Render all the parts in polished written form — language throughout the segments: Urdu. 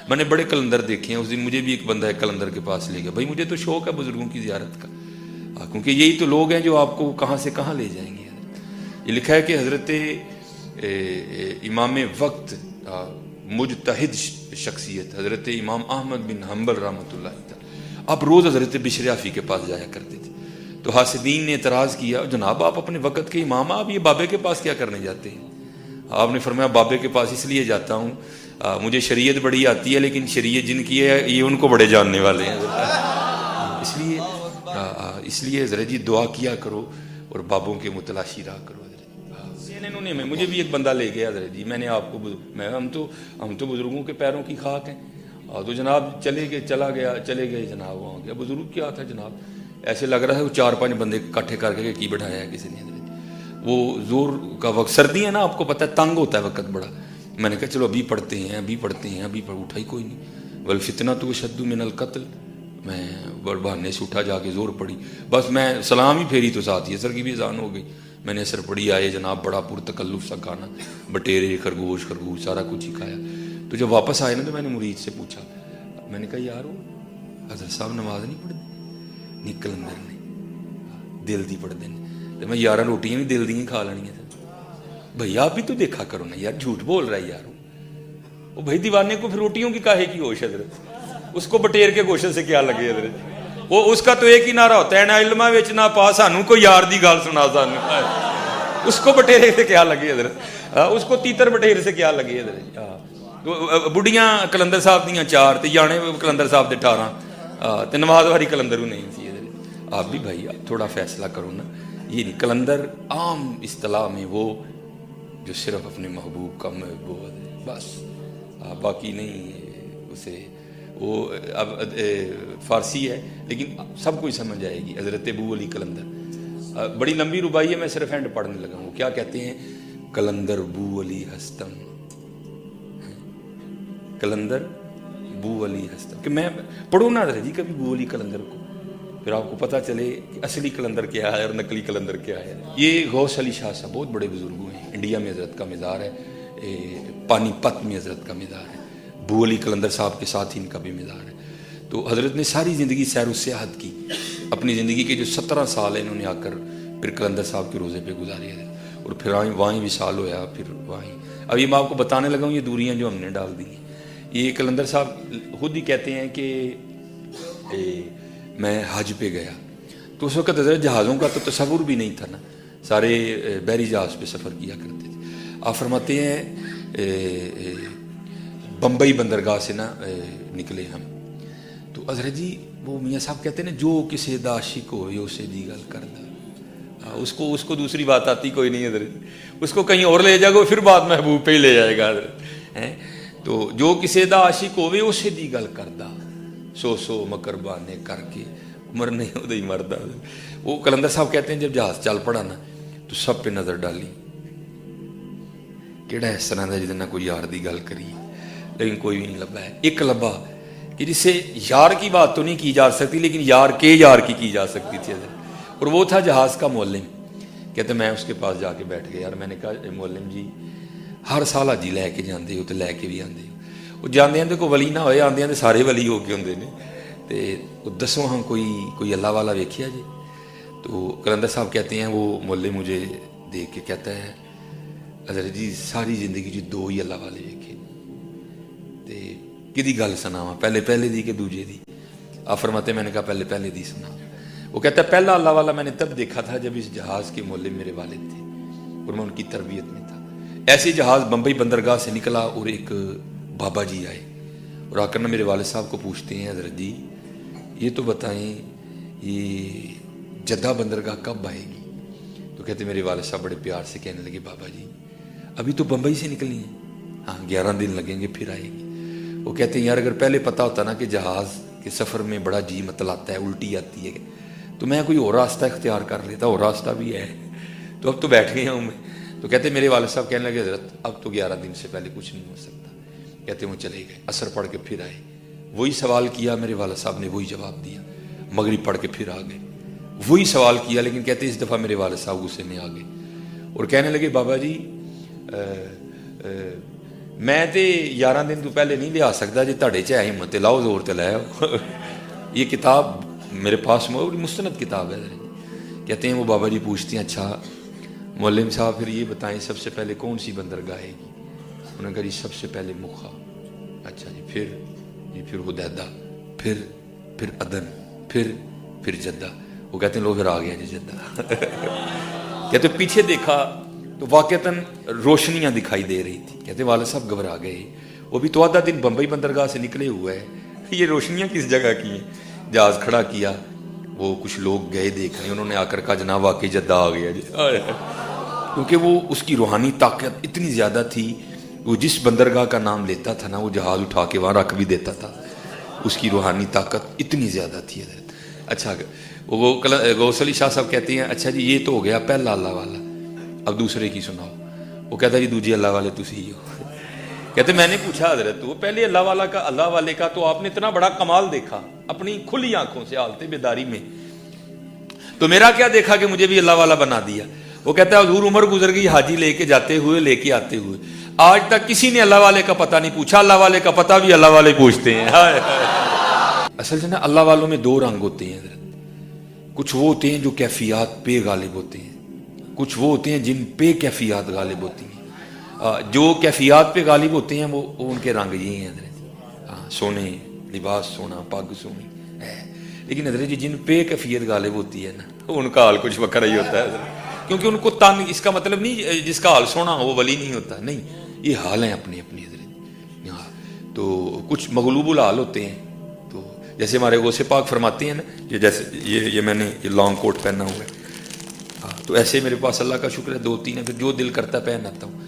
میں نے بڑے کلندر دیکھے ہیں. اس دن مجھے بھی ایک بندہ ایک کلندر کے پاس لے گیا. بھائی مجھے تو شوق ہے بزرگوں کی زیارت کا, کیونکہ یہی تو لوگ ہیں جو آپ کو کہاں سے کہاں لے جائیں گے. یہ لکھا ہے کہ حضرت امام وقت مجتہد شخصیت حضرت امام احمد بن حنبل رحمۃ اللہ تعالی آپ روز حضرت بشر حافی کے پاس جایا کرتے تھے. تو حاسدین نے اعتراض کیا, جناب آپ اپنے وقت کے امام, آپ یہ بابے کے پاس کیا کرنے جاتے ہیں؟ آپ نے فرمایا بابے کے پاس اس لیے جاتا ہوں, مجھے شریعت بڑی آتی ہے, لیکن شریعت جن کی ہے یہ ان کو بڑے جاننے والے ہیں. اس لیے حضرت جی دعا کیا کرو اور بابوں کے متلاشی رہا کرو. انہوں نے مجھے بھی ایک بندہ لے گیا حضرت جی, میں نے آپ کو ہم تو بزرگوں کے پیروں کی خاک ہیں. تو جناب چلے گئے جناب. وہاں گیا, بزرگ کیا تھا جناب, ایسے لگ رہا ہے وہ 4-5 بندے اکٹھے کر کے کی بٹھایا ہے کسی نے. وہ زور کا وقت, سردی ہے نا, آپ کو پتہ ہے تنگ ہوتا ہے وقت بڑا. میں نے کہا چلو ابھی پڑھتے ہیں اٹھا ہی کوئی نہیں. والفتنہ تو اشد من القتل, میں بہانے سے اٹھا, جا کے زور پڑی, بس میں سلام ہی پھیری تو ساتھ ہی عصر کی بھی اذان ہو گئی. میں نے عصر پڑھی, آئے جناب, بڑا پرتکلف سا کھانا, بٹیرے خرگوش سارا کچھ ہی کھایا. تو جب واپس آئے نا تو میں نے مرید سے پوچھا, میں نے کہا یار وہ حضرت صاحب نماز نہیں پڑھتے؟ نہیں کلندر نے دل دی پڑھتے ہیں. تو میں 11 روٹیاں بھی دل دی کھا لینی ہیں. بھائی آپ بھی تو دیکھا کرو نا یار, جھوٹ بول رہا ہے یار وہ. بھائی دیوانے کو پھر روٹیوں کی کاہے کی ہوش حضرت, اس کو بٹیر کے گوشت سے کیا لگے حضرت. وہ اس کا تو ایک ہی نعرہ ہوتا ہے, نہ علمہ وچ نہ پا سانو کوئی یار دی گل سنا سانو. اس کو بٹیرے سے کیا لگے حضرت, اس کو تیتر بٹیر سے کیا لگے حضرت. بڑھیاں کلندر صاحب دیاں 4 تے جانے کلندر صاحب دے 18 تے نماز واری کلندر نہیں سی حضرت. آپ بھی بھائی آپ تھوڑا فیصلہ کرو نا. یہ نہیں, کلندر عام اصطلاح میں وہ جو صرف اپنے محبوب کا محبوب ہے بس, باقی نہیں. اسے وہ اب فارسی ہے لیکن سب کچھ سمجھ آئے گی. حضرت ابو علی کلندر, بڑی لمبی ربائی ہے, میں صرف اینڈ پڑھنے لگا ہوں. کیا کہتے ہیں, کلندر بو علی ہستم, کلندر بو علی ہستم. کہ میں پڑھوں نا حضرت جی کبھی بو علی کلندر کو, پھر آپ کو پتہ چلے کہ اصلی کلندر کیا ہے اور نقلی کلندر کیا ہے. یہ غوث علی شاہ صاحب بہت بڑے بزرگ ہیں, انڈیا میں حضرت کا مزار ہے, پانی پت میں حضرت کا مزار ہے. بو علی کلندر صاحب کے ساتھ ہی ان کا بھی مزار ہے. تو حضرت نے ساری زندگی سیر و سیاحت کی. اپنی زندگی کے جو 17 سال ہیں انہوں نے آ کر پھر کلندر صاحب کے روزے پہ گزارے ہیں, اور پھر وہیں وصال ہوا, پھر وہیں. اب یہ میں آپ کو بتانے لگا ہوں یہ دوریاں جو ہم نے ڈال دی ہیں. یہ کلندر صاحب خود ہی کہتے ہیں کہ میں حج پہ گیا تو اس وقت حضرت جہازوں کا تو تصور بھی نہیں تھا نا, سارے بحری جہاز پہ سفر کیا کرتے تھے. آپ فرماتے ہیں بمبئی بندرگاہ سے نا نکلے ہم, تو حضرت جی وہ میاں صاحب کہتے ہیں نا, جو کسی دا عاشق ہو یہ اسے دی گل کردا. اس کو دوسری بات آتی کوئی نہیں حضرت, اس کو کہیں اور لے جائے گا, پھر بات محبوب پہ ہی لے جائے گا حضرت. تو جو کسی دا عاشق ہوے اسے دی گل کردا, سو مکر بانے کر کے عمر نہیں ہوتا ہی مردا. وہ کلندر صاحب کہتے ہیں جب جہاز چل پڑا نا تو سب پہ نظر ڈالی, کیڑا اس طرح کا جہاں کوئی یار دی گل کری, لیکن کوئی بھی نہیں لبا ہے. ایک لبا کہ جس سے یار کی بات تو نہیں کی جا سکتی لیکن یار کے یار کی جا سکتی تھی, اور وہ تھا جہاز کا معلم. کہتے میں اس کے پاس جا کے بیٹھ گیا. یار میں نے کہا معلم جی ہر سال حاجی لے کے جاندے ہو تو لے کے بھی آندے ہو, وہ جاندے ہیں تو کوئی ولی نہ ہوئے, آندے ہیں سارے ولی ہو کے ہوندے نے, تے دسو ہم کوئی اللہ والا ویکھیا جی. تو کلندر صاحب کہتے ہیں وہ معلم مجھے دیکھ کے کہتا ہے حضرت جی ساری زندگی جی 2 ہی اللہ والے ویکھے, تے کدی گل سناواں, پہلے دی کہ دوجے دی. آپ فرماتے میں نے کہا پہلے دی سنا. وہ کہتا ہے پہلا اللہ والا میں نے تب دیکھا تھا جب اس جہاز کے معلم میرے والد تھے اور میں ان کی تربیت میں تھا. ایسے جہاز بمبئی بندرگاہ سے نکلا اور ایک بابا جی آئے اور آ کر نا میرے والد صاحب کو پوچھتے ہیں حضرت جی یہ تو بتائیں یہ جدہ بندرگاہ کب آئے گی. تو کہتے میرے والد صاحب بڑے پیار سے کہنے لگے بابا جی ابھی تو بمبئی سے نکلی ہیں, ہاں 11 دن لگیں گے پھر آئے گی. وہ کہتے ہیں یار اگر پہلے پتہ ہوتا نا کہ جہاز کے سفر میں بڑا جی متلاتا ہے, الٹی آتی ہے, تو میں کوئی اور راستہ اختیار کر لیتا, اور راستہ بھی ہے, تو اب تو بیٹھ گیا ہوں میں. تو کہتے میرے والد صاحب کہنے لگے حضرت اب تو 11 دن سے پہلے کچھ نہیں ہو سکتا. کہتے وہ چلے گئے, عصر پڑھ کے پھر آئے, وہی سوال کیا, میرے والد صاحب نے وہی جواب دیا. مغرب پڑھ کے پھر آ گئے, وہی سوال کیا, لیکن کہتے اس دفعہ میرے والد صاحب غصے میں آ گئے اور کہنے لگے بابا جی میں تے 11 دن تو پہلے نہیں لیا سکتا جی تھوڑے چ ہمت لاؤ زور تے لے آؤ. یہ کتاب میرے پاس مستند کتاب ہے. کہتے ہیں وہ بابا جی پوچھتے ہیں اچھا معلم صاحب پھر یہ بتائیں سب سے پہلے کون سی بندرگاہ ہے گی؟ انہوں نے کہا جی سب سے پہلے مکھا. اچھا جی پھر حدیدہ، پھر عدن، پھر جدہ. وہ کہتے ہیں لو پھر آ گیا جی جدہ. کہتے پیچھے دیکھا تو واقعتاً روشنیاں دکھائی دے رہی تھی. کہتے والد صاحب گھبرا گئے، وہ بھی تو آدھا دن بمبئی بندرگاہ سے نکلے ہوئے ہیں، یہ روشنیاں کس جگہ کی ہیں؟ جہاز کھڑا کیا، وہ کچھ لوگ گئے دیکھنے، انہوں نے آ کر کہا جناب واقعی جدہ آ گیا جی. کیونکہ وہ اس کی روحانی طاقت اتنی زیادہ تھی، وہ جس بندرگاہ کا نام لیتا تھا نا وہ جہاز اٹھا کے وہاں رکھ بھی دیتا تھا. اس کی روحانی طاقت اتنی زیادہ تھی حضرت. اچھا وہ غوث علی شاہ صاحب کہتے ہیں اچھا جی یہ تو ہو گیا پہلا اللہ والا، اب دوسرے کی سناؤ. وہ کہتا جی دوجی اللہ والے تسی ہی ہو. کہتے میں نے پوچھا حضرت وہ پہلے اللہ والے کا تو آپ نے اتنا بڑا کمال دیکھا اپنی کھلی آنکھوں سے حالت بیداری میں، تو میرا کیا دیکھا کہ مجھے بھی اللہ والا بنا دیا؟ وہ کہتا ہے حضور عمر گزر گئی حاجی لے کے جاتے ہوئے لے کے آتے ہوئے، آج تک کسی نے اللہ والے کا پتہ نہیں پوچھا، اللہ والے کا پتہ بھی اللہ والے پوچھتے ہیں. اصل سے نا اللہ والوں میں دو رنگ ہوتے ہیں حضرت. کچھ وہ ہوتے ہیں جو کیفیات پہ غالب ہوتے ہیں، کچھ وہ ہوتے ہیں جن پہ کیفیات غالب ہوتی ہیں. جو کیفیات پہ غالب ہوتے ہیں وہ ان کے رنگ یہ ہیں حضرت. سونے لباس سونا پگ سونی ہے، لیکن حضرت جی جن پہ کیفیت غالب ہوتی ہے نا ان کا حال کچھ وکر ہی ہوتا ہے حضرت. کیونکہ ان کو تن، اس کا مطلب نہیں جس کا حال سونا ہو وہ ولی نہیں ہوتا، نہیں، یہ حال ہیں اپنے اپنے حضرت. تو کچھ مغلوب الحال ہوتے ہیں. تو جیسے ہمارے غوث پاک فرماتے ہیں نا، یہ جیسے یہ میں نے یہ لانگ کوٹ پہنا ہوا ہے، تو ایسے میرے پاس اللہ کا شکر ہے 2-3 ہے، پھر جو دل کرتا ہے پہن آتا ہوں.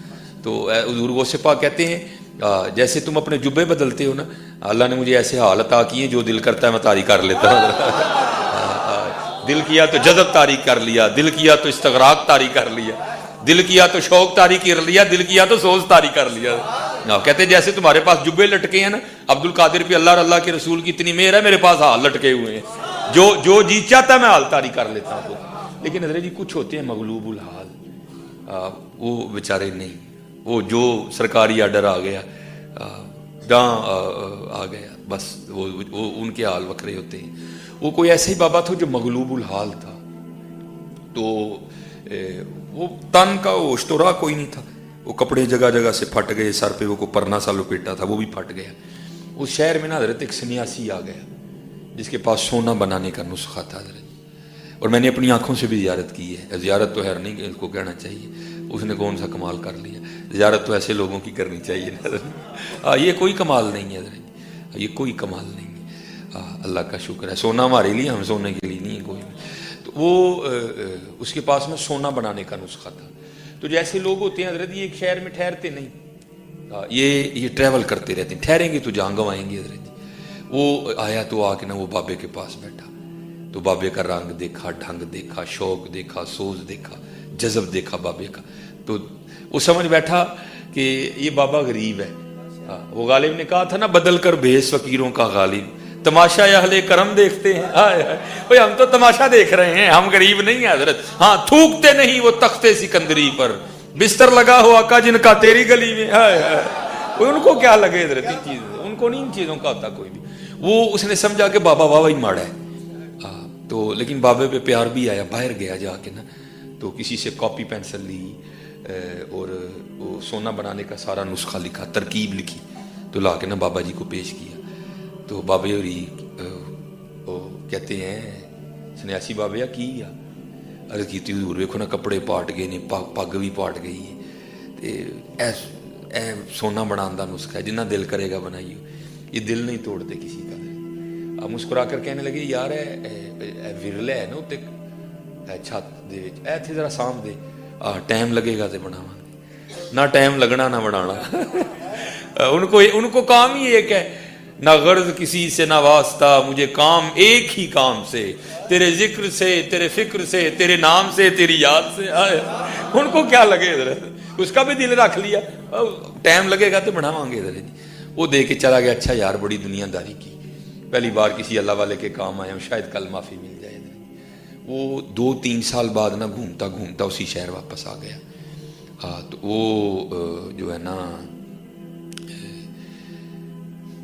تو حضور غوث پاک کہتے ہیں جیسے تم اپنے جبے بدلتے ہو نا، اللہ نے مجھے ایسے حال عطا کیے جو دل کرتا ہے میں طاری کر لیتا ہوں. دل کیا تو جذب طاری کر لیا، دل کیا تو استغراق طاری کر لیا، دل کیا تو شوق طاری کر لیا، دل کیا تو سوز طاری کر لیا. کہتے ہیں جیسے تمہارے پاس جبے لٹکے ہیں نا، عبد القادر پہ اللہ اور اللہ کے رسول کی اتنی مہر ہے، میرے پاس حال لٹکے ہوئے ہیں، جو جی چاہتا ہے میں حال طاری کر لیتا ہوں. لیکن حضرت جی کچھ ہوتے ہیں مغلوب الحال، وہ بیچارے نہیں، وہ جو سرکاری آرڈر آ گیا جہاں آ گیا بس وہ ان کے حال وکرے ہوتے ہیں. وہ کوئی ایسا ہی بابا تھا جو مغلوب الحال تھا، تو وہ تن کا اشترا کوئی نہیں تھا، وہ کپڑے جگہ جگہ سے پھٹ گئے، سر پہ وہ کو پرنا سا لپیٹا تھا وہ بھی پھٹ گیا. اس شہر میں نا حضرت ایک سنیاسی آ گیا جس کے پاس سونا بنانے کا نسخہ تھا حضرت، اور میں نے اپنی آنکھوں سے بھی زیارت کی ہے. زیارت تو خیر نہیں اس کو کہنا چاہیے، اس نے کون سا کمال کر لیا، زیارت تو ایسے لوگوں کی کرنی چاہیے حضرت. یہ کوئی کمال نہیں ہے حضرت، یہ کوئی کمال نہیں ہے. اللہ کا شکر ہے، سونا ہمارے لیے، ہم سونے کے لیے نہیں ہے کوئی. تو وہ اس کے پاس میں سونا بنانے کا نسخہ تھا. تو جیسے لوگ ہوتے ہیں حضرت یہ ایک شہر میں ٹھہرتے نہیں، یہ ٹریول کرتے رہتے ہیں، ٹھہریں گے تو جان گنوائیں گے حضرت. وہ آیا تو آ کے نا وہ بابے کے پاس بیٹھا، تو بابے کا رنگ دیکھا، ڈھنگ دیکھا، شوق دیکھا، سوز دیکھا، جذب دیکھا بابے کا. تو وہ سمجھ بیٹھا کہ یہ بابا غریب ہے. وہ غالب نے کہا تھا نا بدل کر بھیس فقیروں کا غالب، تماشا اہل کرم دیکھتے ہیں. ہم تو تماشا دیکھ رہے ہیں، ہم غریب نہیں ہیں حضرت. ہاں تھوکتے نہیں وہ تختے سکندری پر، بستر لگا ہو آقا جن کا تیری گلی میں. ان کو کیا لگے حضرت ان چیزوں، ان کو نہیں ان چیزوں کا ہوتا کوئی بھی. وہ اس نے سمجھا کہ بابا واہ ہی ماڑا ہے. تو لیکن بابے پہ پیار بھی آیا. باہر گیا جا کے نا تو کسی سے کاپی پینسل لی اور وہ سونا بنانے کا سارا نسخہ لکھا، ترکیب لکھی، تو لا کے نا بابا جی کو پیش کیا. تو بابے ہوری کہتے ہیں سنیاسی بابے کی عرض کی حضور ویکھو نا کپڑے پاٹ گئے نے، پگ بھی پاٹ گئی ہے، اے سونا بنان دا نسخہ ہے، جنہ دل کرے گا بنائیو. یہ دل نہیں توڑتے کسی کا. مسکرا کر کہنے لگے یار ورلا ہے نا اتنے چھت دے ایتھے ذرا سام دے، ٹائم لگے گا تو بناواں گے، نہ ٹائم لگنا نہ بنانا. ان کو کام ہی ایک ہے، نہ غرض کسی سے نہ واسطہ، مجھے کام ایک ہی کام سے، تیرے ذکر سے، تیرے فکر سے، تیرے نام سے، تیری یاد سے. ان کو کیا لگے حضرت، اس کا بھی دل رکھ لیا، ٹائم لگے گا تو بناواں گے حضرت. وہ دے کے چلا گیا. اچھا یار بڑی دنیا داری کی، پہلی بار کسی اللہ والے کے کام آیا ہوں، شاید کل معافی مل جائے. وہ 2-3 سال بعد نا گھومتا گھومتا اسی شہر واپس آ گیا. تو وہ جو ہے نا